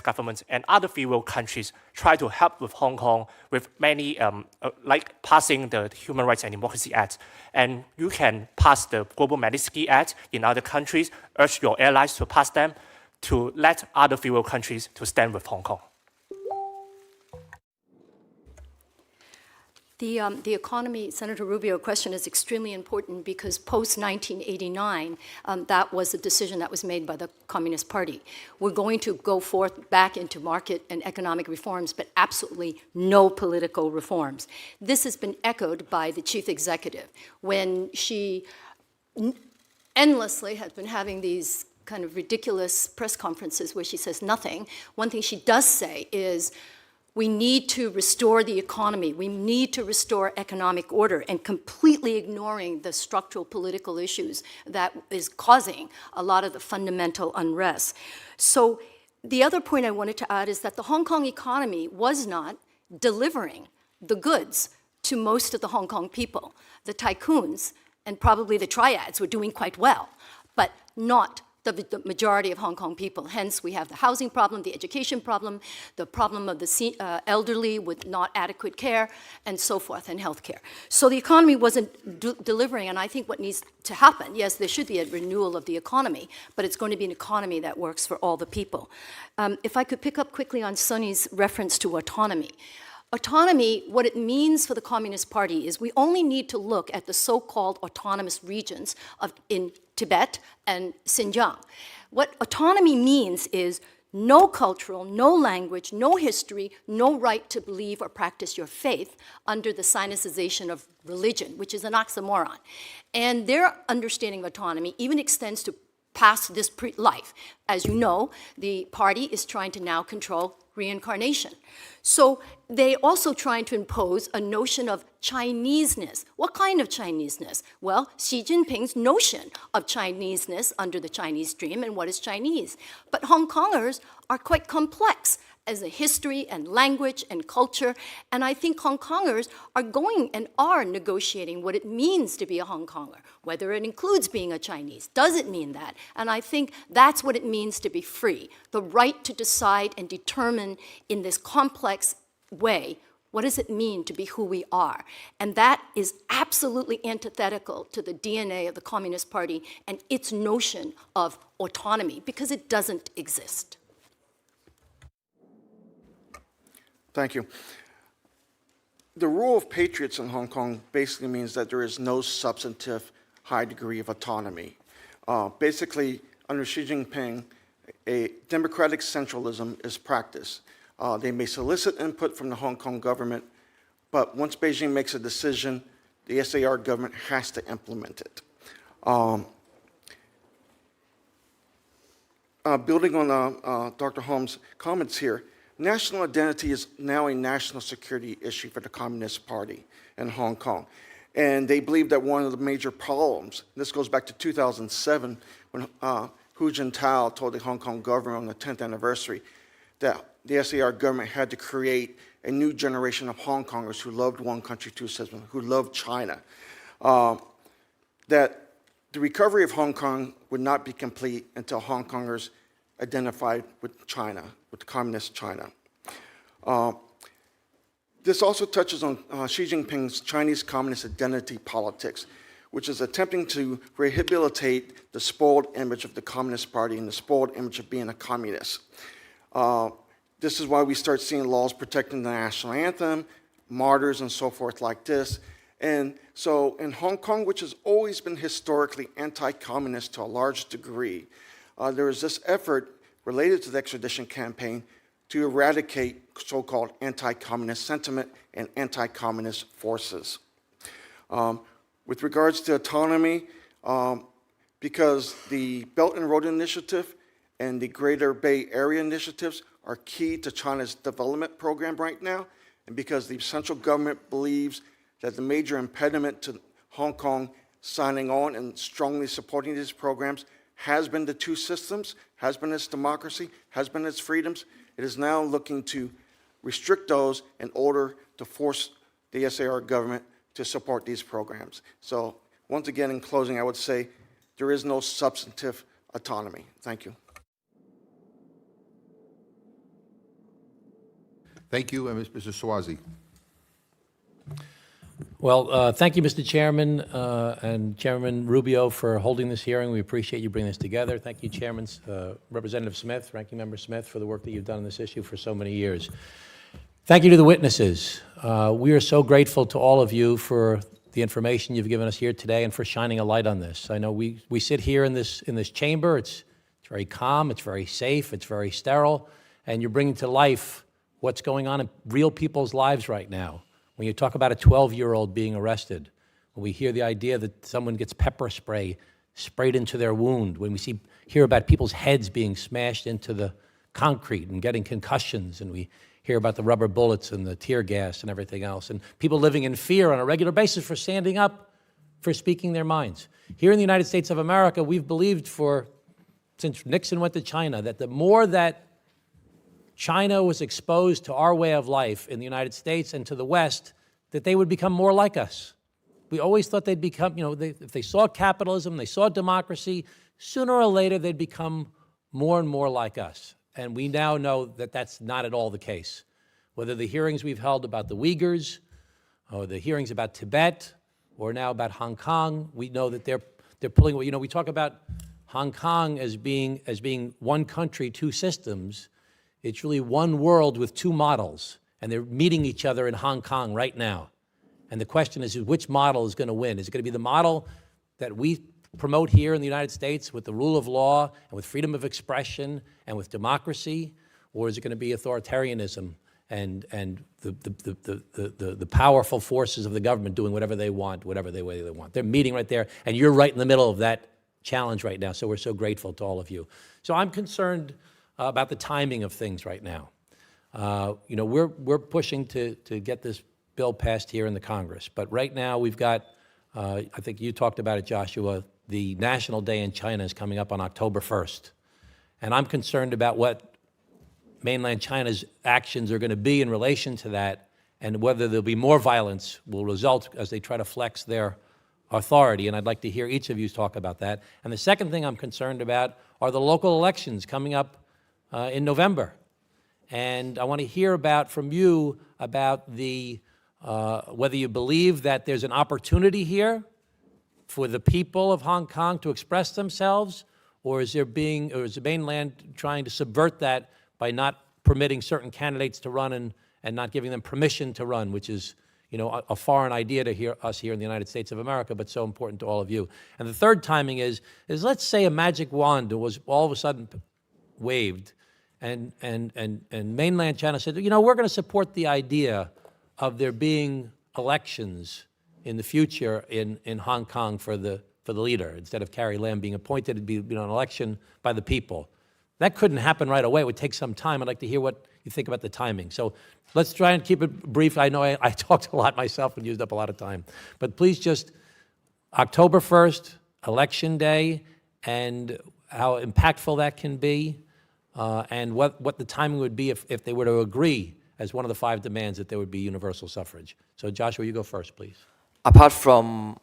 government and other free world countries try to help with Hong Kong with many, like passing the Human Rights and Democracy Act. And you can pass the Global Magnitsky Act in other countries, urge your allies to pass them, to let other free world countries to stand with Hong Kong. The economy, Senator Rubio, question is extremely important because post-1989, that was a decision that was made by the Communist Party. We're going to go forth back into market and economic reforms, but absolutely no political reforms. This has been echoed by the chief executive when she endlessly has been having these kind of ridiculous press conferences where she says nothing. One thing she does say is, we need to restore the economy. We need to restore economic order, and completely ignoring the structural political issues that is causing a lot of the fundamental unrest. So the other point I wanted to add is that the Hong Kong economy was not delivering the goods to most of the Hong Kong people. The tycoons and probably the triads were doing quite well, but not the majority of Hong Kong people. Hence, we have the housing problem, the education problem, the problem of the elderly with not adequate care, and so forth, and healthcare. So the economy wasn't delivering, and I think what needs to happen, yes, there should be a renewal of the economy, but it's going to be an economy that works for all the people. If I could pick up quickly on Sunny's reference to autonomy. Autonomy, what it means for the Communist Party is we only need to look at the so-called autonomous regions in Tibet and Xinjiang. What autonomy means is no cultural, no language, no history, no right to believe or practice your faith under the Sinicization of religion, which is an oxymoron. And their understanding of autonomy even extends to past this life. As you know, the party is trying to now control reincarnation. So they're also trying to impose a notion of Chineseness. What kind of Chineseness? Well, Xi Jinping's notion of Chineseness under the Chinese dream and what is Chinese. But Hong Kongers are quite complex as a history and language and culture, and I think Hong Kongers are going and are negotiating what it means to be a Hong Konger, whether it includes being a Chinese. Does it mean that? And I think that's what it means to be free, the right to decide and determine in this complex way, what does it mean to be who we are? And that is absolutely antithetical to the DNA of the Communist Party and its notion of autonomy, because it doesn't exist. Thank you. The rule of patriots in Hong Kong basically means that there is no substantive high degree of autonomy. Basically, under Xi Jinping, a democratic centralism is practiced. They may solicit input from the Hong Kong government, but once Beijing makes a decision, the SAR government has to implement it. Building on Dr. Holmes' comments here, national identity is now a national security issue for the Communist Party in Hong Kong. And they believe that one of the major problems, this goes back to 2007, when Hu Jintao told the Hong Kong government on the 10th anniversary that the SAR government had to create a new generation of Hong Kongers who loved one country, two systems, who loved China. That the recovery of Hong Kong would not be complete until Hong Kongers identified with China, with communist China. This also touches on Xi Jinping's Chinese communist identity politics, which is attempting to rehabilitate the spoiled image of the Communist Party and the spoiled image of being a communist. This is why we start seeing laws protecting the national anthem, martyrs and so forth like this. And so in Hong Kong, which has always been historically anti-communist to a large degree, there is this effort related to the extradition campaign to eradicate so-called anti-communist sentiment and anti-communist forces. With regards to autonomy, because the Belt and Road Initiative and the Greater Bay Area initiatives are key to China's development program right now, and because the central government believes that the major impediment to Hong Kong signing on and strongly supporting these programs has been the two systems, has been its democracy, has been its freedoms. It is now looking to restrict those in order to force the SAR government to support these programs. So once again, in closing, I would say there is no substantive autonomy. Thank you. Thank you, and Mr. Swazi. Well, thank you, Mr. Chairman, and Chairman Rubio for holding this hearing. We appreciate you bringing this together. Thank you, Chairman, Representative Smith, Ranking Member Smith, for the work that you've done on this issue for so many years. Thank you to the witnesses. We are so grateful to all of you for the information you've given us here today and for shining a light on this. I know we sit here in this chamber. It's very calm, it's very safe, it's very sterile, and you're bringing to life what's going on in real people's lives right now. When you talk about a 12-year-old being arrested, when we hear the idea that someone gets pepper spray sprayed into their wound, when we hear about people's heads being smashed into the concrete and getting concussions, and we hear about the rubber bullets and the tear gas and everything else, and people living in fear on a regular basis for standing up, for speaking their minds. Here in the United States of America, we've believed since Nixon went to China, that the more that China was exposed to our way of life in the United States and to the West, that they would become more like us. We always thought they'd become, if they saw capitalism, they saw democracy, sooner or later they'd become more and more like us. And we now know that that's not at all the case. Whether the hearings we've held about the Uyghurs, or the hearings about Tibet, or now about Hong Kong, we know that they're pulling, we talk about Hong Kong as being one country, two systems. It's really one world with two models, and they're meeting each other in Hong Kong right now. And the question is which model is going to win? Is it going to be the model that we promote here in the United States with the rule of law and with freedom of expression and with democracy, or is it going to be authoritarianism and the powerful forces of the government doing whatever they want, whatever way they want? They're meeting right there, and you're right in the middle of that challenge right now, so we're so grateful to all of you. So I'm concerned about the timing of things right now. We're pushing to get this bill passed here in the Congress, but right now we've got, I think you talked about it, Joshua, the National Day in China is coming up on October 1st. And I'm concerned about what mainland China's actions are going to be in relation to that, and whether there'll be more violence will result as they try to flex their authority. And I'd like to hear each of you talk about that. And the second thing I'm concerned about are the local elections coming up in November. And I want to hear from you about whether you believe that there's an opportunity here for the people of Hong Kong to express themselves, or is the mainland trying to subvert that by not permitting certain candidates to run and not giving them permission to run, which is a foreign idea to us here in the United States of America, but so important to all of you. And the third timing is let's say a magic wand was all of a sudden waved, and mainland China said, we're going to support the idea of there being elections in the future in Hong Kong for the leader. Instead of Carrie Lam being appointed, it'd be an election by the people. That couldn't happen right away. It would take some time. I'd like to hear what you think about the timing. So let's try and keep it brief. I know I talked a lot myself and used up a lot of time. But please just, October 1st, Election Day, and how impactful that can be, and what the timing would be if they were to agree as one of the 5 demands that there would be universal suffrage. So Joshua, you go first, please. Apart from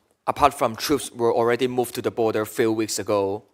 troops were already moved to the border a few weeks ago,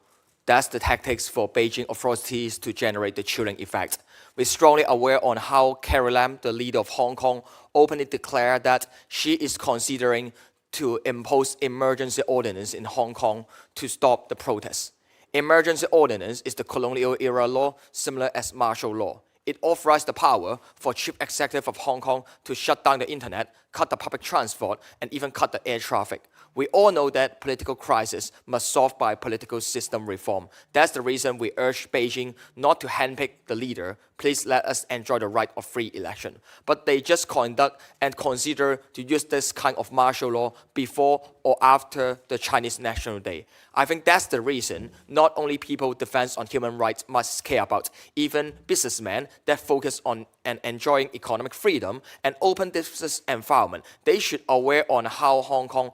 that's the tactics for Beijing authorities to generate the chilling effect. We're strongly aware on how Carrie Lam, the leader of Hong Kong, openly declared that she is considering to impose emergency ordinance in Hong Kong to stop the protests. Emergency ordinance is the colonial era law, similar as martial law. It authorized the power for Chief Executive of Hong Kong to shut down the internet, cut the public transport, and even cut the air traffic. We all know that political crisis must solve by political system reform. That's the reason we urge Beijing not to handpick the leader. Please let us enjoy the right of free election. But they just conduct and consider to use this kind of martial law before or after the Chinese National Day. I think that's the reason not only people defense on human rights must care about, even businessmen that focus on and enjoying economic freedom and open business environment. They should aware on how Hong Kong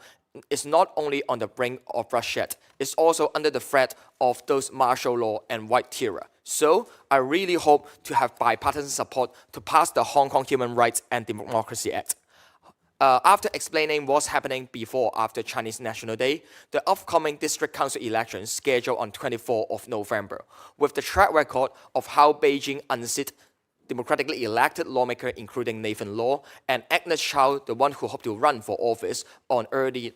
is not only on the brink of bloodshed, it's also under the threat of those martial law and white terror. So I really hope to have bipartisan support to pass the Hong Kong Human Rights and Democracy Act. After explaining what's happening before after Chinese National Day, the upcoming District Council elections scheduled on 24th of November, with the track record of how Beijing unseat democratically elected lawmaker, including Nathan Law and Agnes Chow, the one who hoped to run for office on early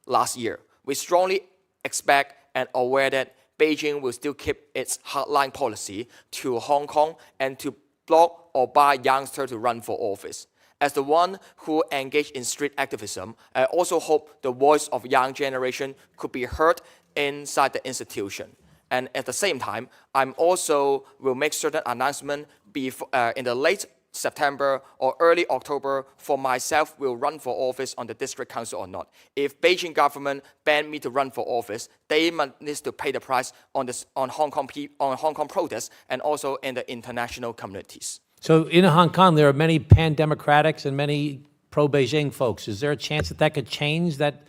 last year. We strongly expect and aware that Beijing will still keep its hardline policy to Hong Kong and to block or bar youngsters to run for office. As the one who engaged in street activism, I also hope the voice of young generation could be heard inside the institution. And at the same time, I'm also will make certain announcement in the late September or early October for myself will run for office on the district council or not. If Beijing government ban me to run for office, they need to pay the price on Hong Kong protests and also in the international communities. So in Hong Kong, there are many pan-democratics and many pro-Beijing folks. Is there a chance that could change, that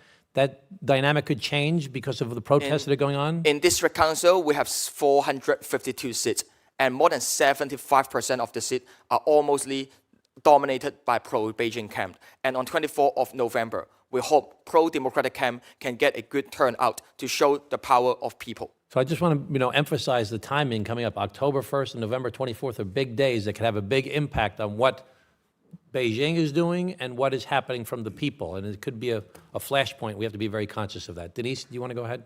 dynamic could change because of the protests that are going on? In district council, we have 452 seats, and more than 75% of the seats are almostly dominated by pro-Beijing camp. And on 24th of November, we hope pro-democratic camp can get a good turnout to show the power of people. So I just want to, emphasize the timing coming up. October 1st and November 24th are big days that could have a big impact on what Beijing is doing and what is happening from the people. And it could be a flashpoint. We have to be very conscious of that. Denise, do you want to go ahead?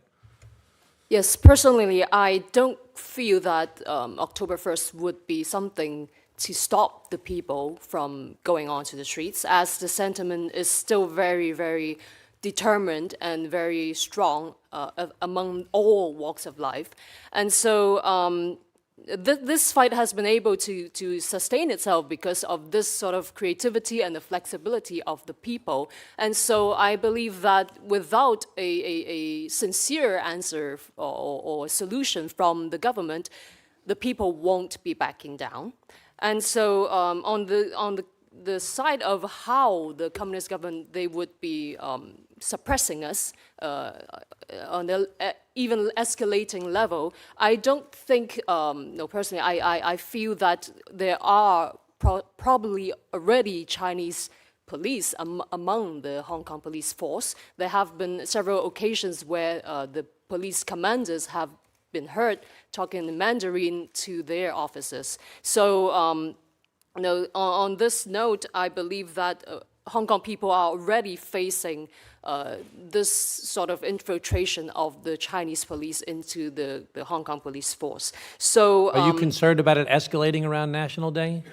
Yes, personally, I don't feel that October 1st would be something to stop the people from going onto the streets, as the sentiment is still very, very determined and very strong among all walks of life. And so this fight has been able to sustain itself because of this sort of creativity and the flexibility of the people. And so I believe that without a sincere answer or solution from the government, the people won't be backing down. And so on the side of how the communist government, they would be suppressing us on the even escalating level, I don't think, personally, I feel that there are probably already Chinese police among the Hong Kong police force. There have been several occasions where the police commanders have been heard talking in Mandarin to their officers. So on this note, I believe that Hong Kong people are already facing this sort of infiltration of the Chinese police into the Hong Kong police force. So, are you concerned about it escalating around National Day?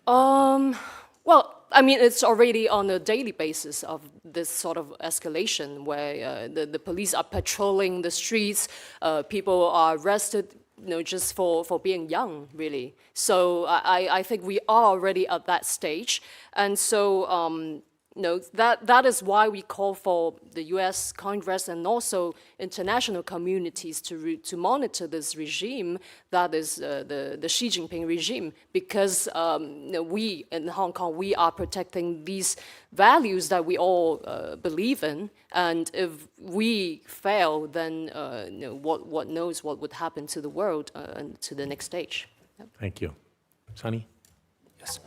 Well, I mean, it's already on a daily basis of this sort of escalation where the police are patrolling the streets, people are arrested, just for being young, really. So I think we are already at that stage. And so, that is why we call for the U.S. Congress and also international communities to monitor this regime, that is the Xi Jinping regime, because we in Hong Kong, we are protecting these values that we all believe in, and if we fail, then what knows what would happen to the world and to the next stage. Yep. Thank you. Sunny? Yes.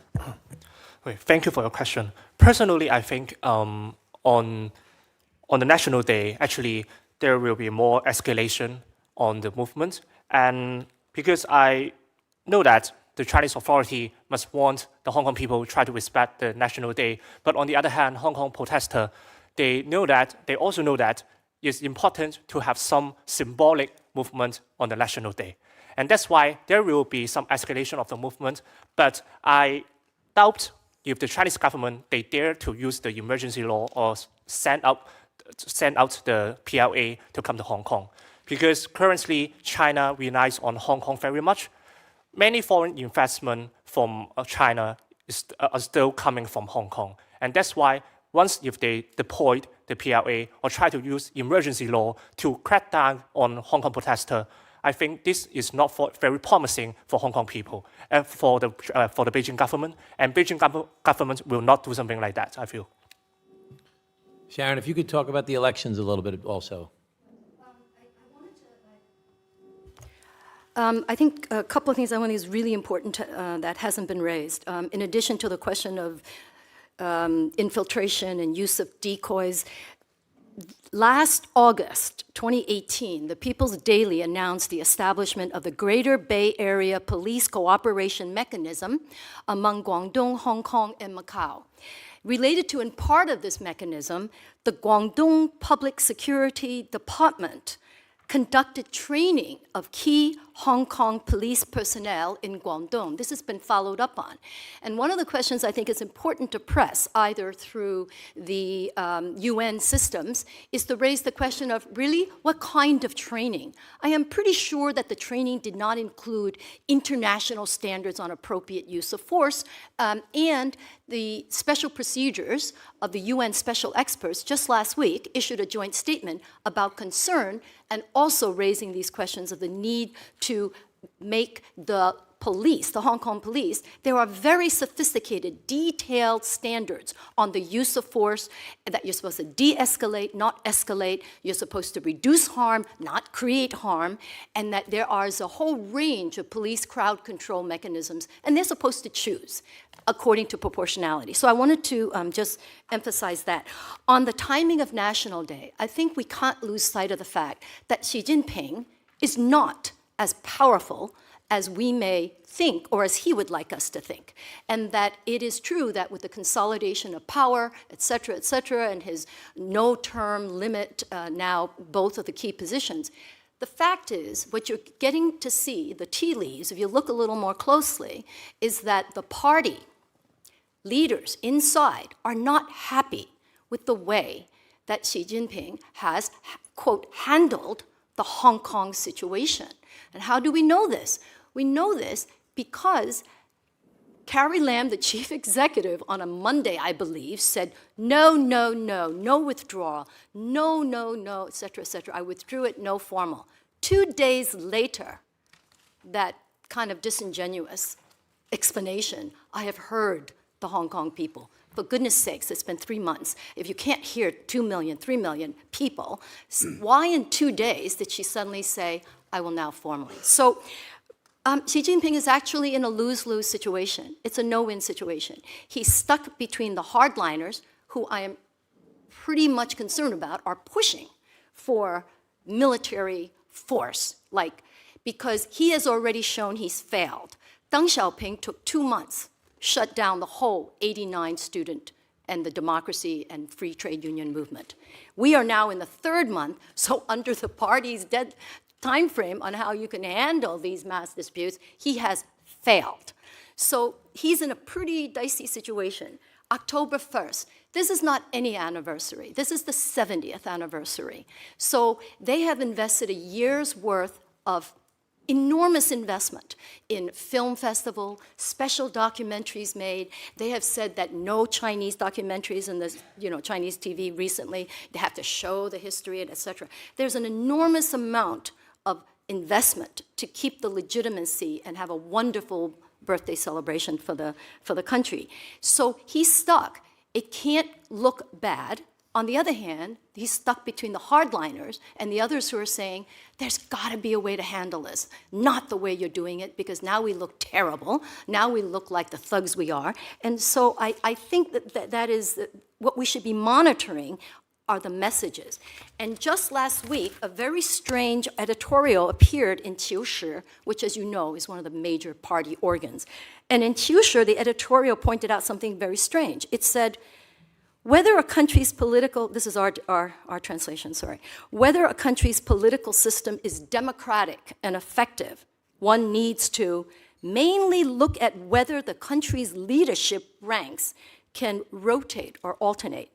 Thank you for your question. Personally, I think on the National Day, actually, there will be more escalation on the movement. And because I know that the Chinese authority must want the Hong Kong people to try to respect the National Day. But on the other hand, Hong Kong protesters, they also know that it's important to have some symbolic movement on the National Day. And that's why there will be some escalation of the movement. But I doubt if the Chinese government, they dare to use the emergency law or send out the PLA to come to Hong Kong. Because currently, China relies on Hong Kong very much. Many foreign investment from China are still coming from Hong Kong. And that's why once if they deploy the PLA or try to use emergency law to crack down on Hong Kong protesters, I think this is not very promising for Hong Kong people and for the Beijing government. And Beijing government will not do something like that, I feel. Sharon, if you could talk about the elections a little bit also. I think a couple of things I want is really important that hasn't been raised. In addition to the question of infiltration and use of decoys, Last August 2018, the People's Daily announced the establishment of the Greater Bay Area Police Cooperation Mechanism among Guangdong, Hong Kong, and Macau. Related to and part of this mechanism, the Guangdong Public Security Department conducted training of key Hong Kong police personnel in Guangdong. This has been followed up on. And one of the questions I think is important to press, either through the UN systems, is to raise the question of, really, what kind of training? I am pretty sure that the training did not include international standards on appropriate use of force, and the special procedures of the UN special experts just last week issued a joint statement about concern and also raising these questions of the need to make the police, the Hong Kong police, there are very sophisticated, detailed standards on the use of force, that you're supposed to de-escalate, not escalate, you're supposed to reduce harm, not create harm, and that there is a whole range of police crowd control mechanisms, and they're supposed to choose according to proportionality. So I wanted to just emphasize that. On the timing of National Day, I think we can't lose sight of the fact that Xi Jinping is not as powerful as we may think, or as he would like us to think. And that it is true that with the consolidation of power, et cetera, and his no-term limit now, both of the key positions, the fact is, what you're getting to see, the tea leaves, if you look a little more closely, is that the party leaders inside are not happy with the way that Xi Jinping has, quote, handled the Hong Kong situation. And how do we know this? We know this because Carrie Lam, the chief executive, on a Monday, I believe, said, no withdrawal, no, et cetera, I withdrew it, no formal. 2 days later, that kind of disingenuous explanation, I have heard the Hong Kong people. For goodness sakes, it's been 3 months. If you can't hear 2 million, 3 million people, why in 2 days did she suddenly say, I will now formally? So Xi Jinping is actually in a lose-lose situation. It's a no-win situation. He's stuck between the hardliners, who I am pretty much concerned about, are pushing for military force, because he has already shown he's failed. Deng Xiaoping took 2 months, shut down the whole 89 student and the democracy and free trade union movement. We are now in the 3rd month, so under the party's dead time frame on how you can handle these mass disputes, he has failed. So he's in a pretty dicey situation. October 1st, this is not any anniversary. This is the 70th anniversary. So they have invested a year's worth of enormous investment in film festival, special documentaries made. They have said that no Chinese documentaries in the Chinese TV recently, they have to show the history, et cetera. There's an enormous amount of investment to keep the legitimacy and have a wonderful birthday celebration for the country. So he's stuck. It can't look bad. On the other hand, he's stuck between the hardliners and the others who are saying, there's got to be a way to handle this, not the way you're doing it, because now we look terrible. Now we look like the thugs we are. And so I think that is what we should be monitoring are the messages. And just last week, a very strange editorial appeared in Qiushi, which, as you know, is one of the major party organs. And in Qiushi, the editorial pointed out something very strange. It said, whether a country's political, this is our translation, sorry. Whether a country's political system is democratic and effective, one needs to mainly look at whether the country's leadership ranks can rotate or alternate,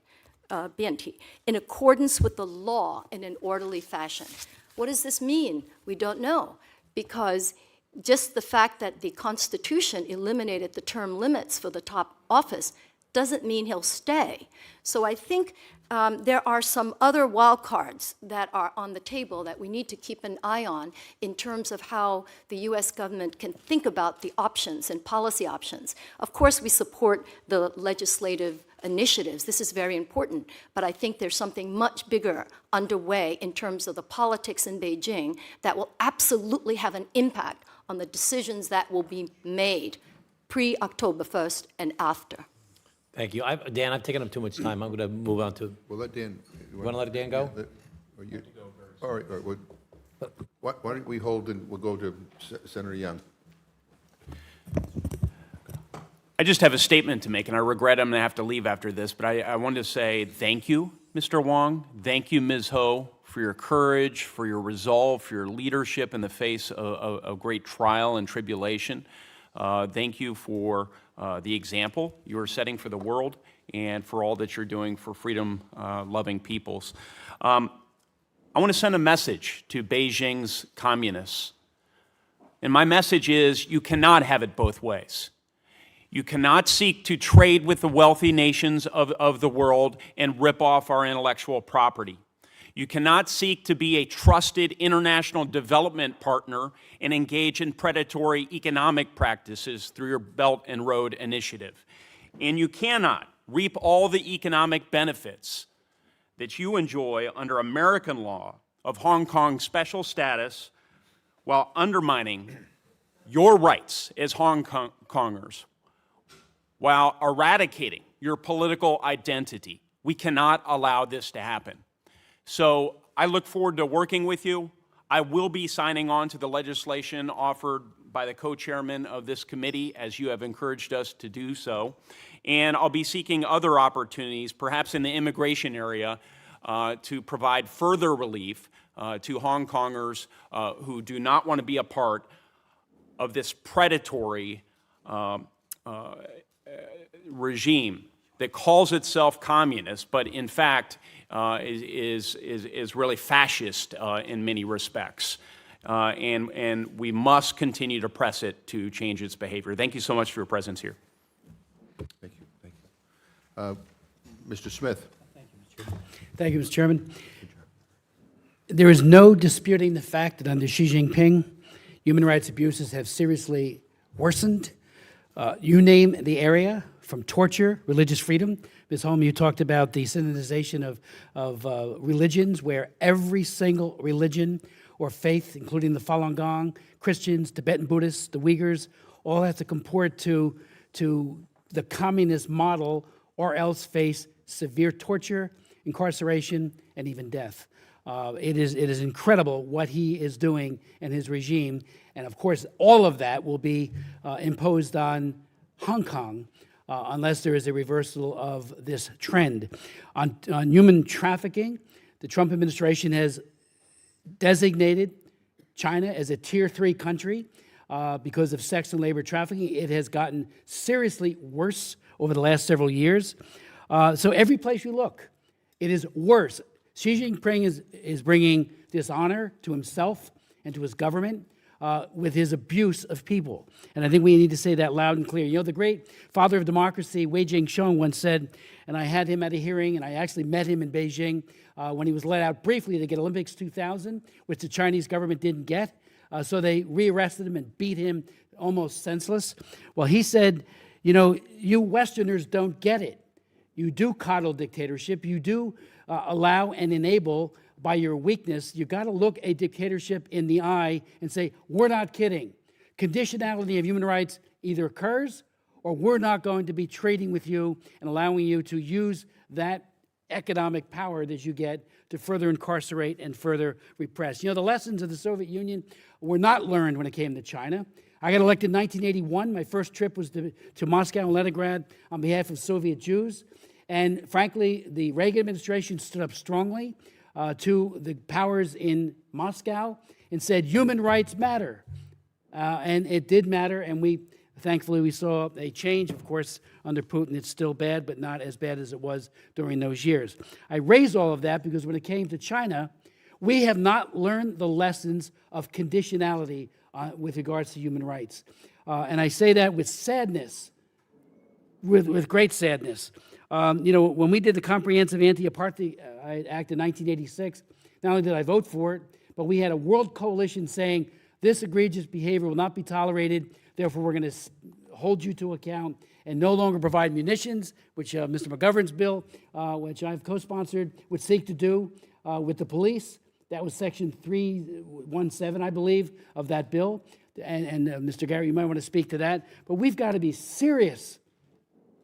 BNT, in accordance with the law in an orderly fashion. What does this mean? We don't know, because just the fact that the Constitution eliminated the term limits for the top office doesn't mean he'll stay. So I think there are some other wild cards that are on the table that we need to keep an eye on in terms of how the US government can think about the options and policy options. Of course, we support the legislative initiatives. This is very important, but I think there's something much bigger underway in terms of the politics in Beijing that will absolutely have an impact on the decisions that will be made pre-October 1st and after. Thank you. Dan, I've taken up too much time. I'm going to move on to... Well, let Dan... You want to let Dan go? All right. Why don't we hold and we'll go to Senator Young. I just have a statement to make, and I regret I'm going to have to leave after this, but I wanted to say thank you, Mr. Wong. Thank you, Ms. Ho, for your courage, for your resolve, for your leadership in the face of great trial and tribulation. Thank you for the example you are setting for the world and for all that you're doing for freedom-loving peoples. I want to send a message to Beijing's communists. And my message is you cannot have it both ways. You cannot seek to trade with the wealthy nations of the world and rip off our intellectual property. You cannot seek to be a trusted international development partner and engage in predatory economic practices through your Belt and Road Initiative. And you cannot reap all the economic benefits that you enjoy under American law of Hong Kong's special status while undermining your rights as Hong Kongers, while eradicating your political identity. We cannot allow this to happen. So I look forward to working with you. I will be signing on to the legislation offered by the co-chairman of this committee, as you have encouraged us to do so. And I'll be seeking other opportunities, perhaps in the immigration area, to provide further relief to Hong Kongers who do not want to be a part of this predatory regime that calls itself communist, but in fact is really fascist in many respects. And we must continue to press it to change its behavior. Thank you so much for your presence here. Thank you. Thank you. Mr. Smith. Thank you, Mr. Chairman. There is no disputing the fact that under Xi Jinping, human rights abuses have seriously worsened. You name the area, from torture, religious freedom. Ms. Holm, you talked about the synodization of religions, where every single religion or faith, including the Falun Gong, Christians, Tibetan Buddhists, the Uyghurs, all have to comport to the communist model or else face severe torture, incarceration, and even death. It is incredible what he is doing and his regime. And of course, all of that will be imposed on Hong Kong unless there is a reversal of this trend. On human trafficking, the Trump administration has designated China as a Tier 3 country because of sex and labor trafficking. It has gotten seriously worse over the last several years. So every place you look, it is worse. Xi Jinping is bringing dishonor to himself and to his government with his abuse of people. And I think we need to say that loud and clear. You know, the great father of democracy, Wei Jingsheng, once said, and I had him at a hearing, and I actually met him in Beijing when he was let out briefly to get Olympics 2000, which the Chinese government didn't get. So they rearrested him and beat him almost senseless. Well, he said, you know, you Westerners don't get it. You do coddle dictatorship. You do allow and enable by your weakness. You got to look a dictatorship in the eye and say, we're not kidding. Conditionality of human rights either occurs or we're not going to be trading with you and allowing you to use that economic power that you get to further incarcerate and further repress. You know, the lessons of the Soviet Union were not learned when it came to China. I got elected in 1981. My first trip was to Moscow and Leningrad on behalf of Soviet Jews. And frankly, the Reagan administration stood up strongly to the powers in Moscow and said, human rights matter. And it did matter, and thankfully we saw a change. Of course, under Putin, it's still bad, but not as bad as it was during those years. I raise all of that because when it came to China, we have not learned the lessons of conditionality with regards to human rights. And I say that with sadness, with great sadness. You know, when we did the Comprehensive Anti-Apartheid Act in 1986, not only did I vote for it, but we had a world coalition saying this egregious behavior will not be tolerated, therefore we're going to hold you to account and no longer provide munitions, which Mr. McGovern's bill, which I've co-sponsored, would seek to do with the police. That was Section 317, I believe, of that bill. And Mr. Garrett, you might want to speak to that. But we've got to be serious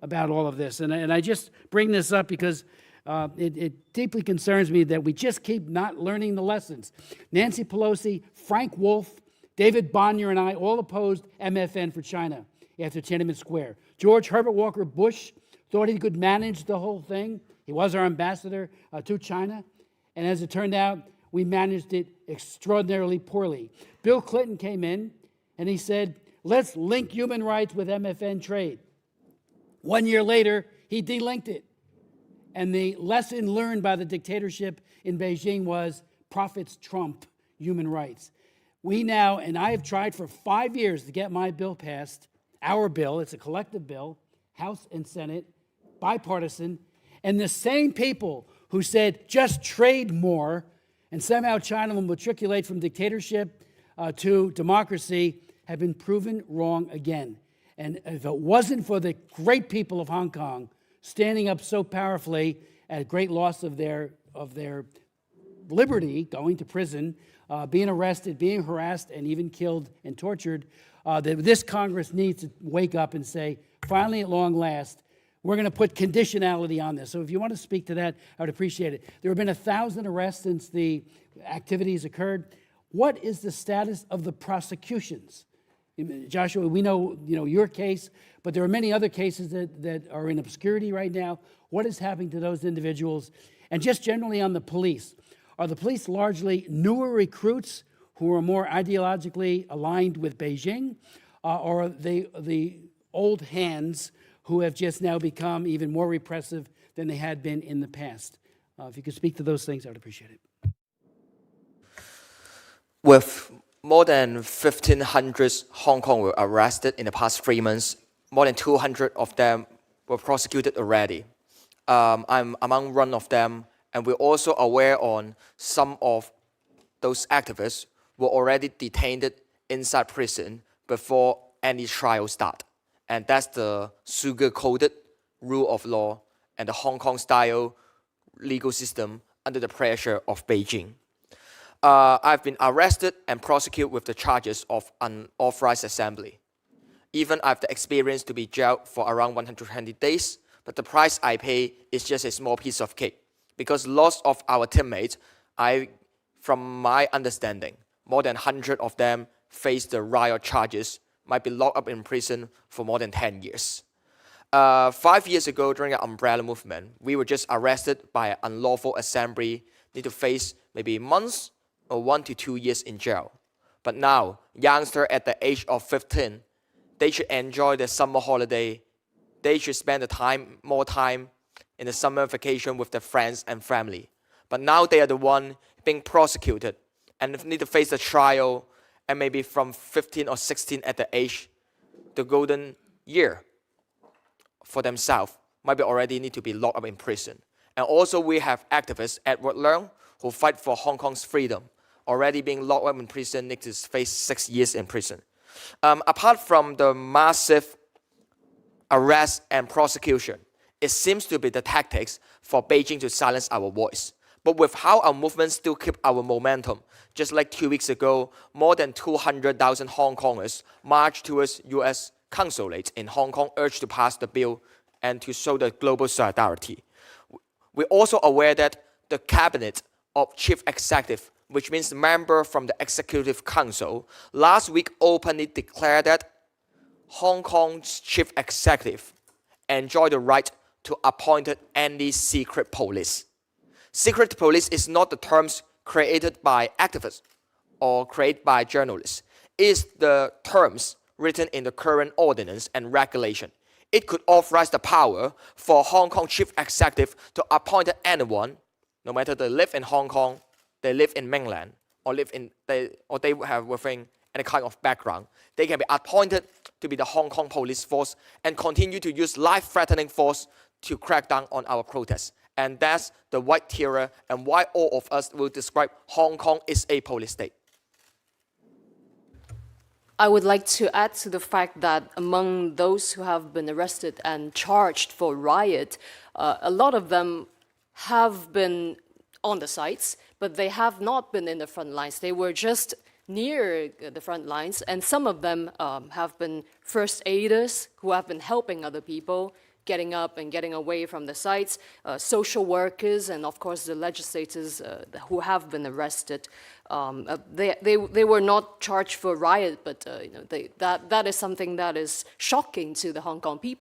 about all of this. And I just bring this up because it deeply concerns me that we just keep not learning the lessons. Nancy Pelosi, Frank Wolf, David Bonnier, and I all opposed MFN for China after Tiananmen Square. George Herbert Walker Bush thought he could manage the whole thing. He was our ambassador to China. And as it turned out, we managed it extraordinarily poorly. Bill Clinton came in and he said, let's link human rights with MFN trade. 1 year later, he delinked it. And the lesson learned by the dictatorship in Beijing was profits trump human rights. We now, and I have tried for 5 years to get my bill passed, our bill, it's a collective bill, House and Senate, bipartisan, and the same people who said just trade more and somehow China will matriculate from dictatorship to democracy have been proven wrong again. And if it wasn't for the great people of Hong Kong standing up so powerfully at great loss of their liberty, going to prison, being arrested, being harassed, and even killed and tortured, that this Congress needs to wake up and say, finally, at long last, we're going to put conditionality on this. So if you want to speak to that, I would appreciate it. There have been 1,000 arrests since the activities occurred. What is the status of the prosecutions? Joshua, we know your case, but there are many other cases that are in obscurity right now. What is happening to those individuals? And just generally on the police, are the police largely newer recruits who are more ideologically aligned with Beijing, or are they the old hands who have just now become even more repressive than they had been in the past? If you could speak to those things, I would appreciate it. With more than 1,500 Hong Kong were arrested in the past 3 months, more than 200 of them were prosecuted already. I'm among one of them, and we're also aware on some of those activists were already detained inside prison before any trial start. And that's the sugar-coated rule of law and the Hong Kong-style legal system under the pressure of Beijing. I've been arrested and prosecuted with the charges of unauthorized assembly. Even I have the experience to be jailed for around 120 days, but the price I pay is just a small piece of cake. Because lots of our teammates, from my understanding, more than 100 of them face the riot charges, might be locked up in prison for more than 10 years. 5 years ago, during the umbrella movement, we were just arrested by an unlawful assembly, need to face maybe months or 1 to 2 years in jail. But now, youngsters at the age of 15, they should enjoy the summer holiday. They should spend more time in the summer vacation with their friends and family. But now they are the one being prosecuted and need to face the trial, and maybe from 15 or 16 at the age, the golden year for themselves, might be already need to be locked up in prison. And also we have activist Edward Leung, who fight for Hong Kong's freedom, already being locked up in prison, need to face 6 years in prison. Apart from the massive arrest and prosecution, it seems to be the tactics for Beijing to silence our voice. But with how our movement still keep our momentum, just like 2 weeks ago, more than 200,000 Hong Kongers marched towards U.S. consulate in Hong Kong, urged to pass the bill and to show the global solidarity. We're also aware that the cabinet of chief executive, which means member from the executive council, last week openly declared that Hong Kong's chief executive enjoy the right to appoint any secret police. Secret police is not the terms created by activists or created by journalists. It is the terms written in the current ordinance and regulation. It could authorize the power for Hong Kong chief executive to appoint anyone, no matter they live in Hong Kong, they live in mainland, or they have within any kind of background. They can be appointed to be the Hong Kong police force and continue to use life-threatening force to crack down on our protests. And that's the white terror and why all of us will describe Hong Kong is a police state. I would like to add to the fact that among those who have been arrested and charged for riot, a lot of them have been on the sites, but they have not been in the front lines. They were just near the front lines, and some of them have been first aiders who have been helping other people, getting up and getting away from the sites, social workers, and of course the legislators who have been arrested. They were not charged for riot, but that is something that is shocking to the Hong Kong people.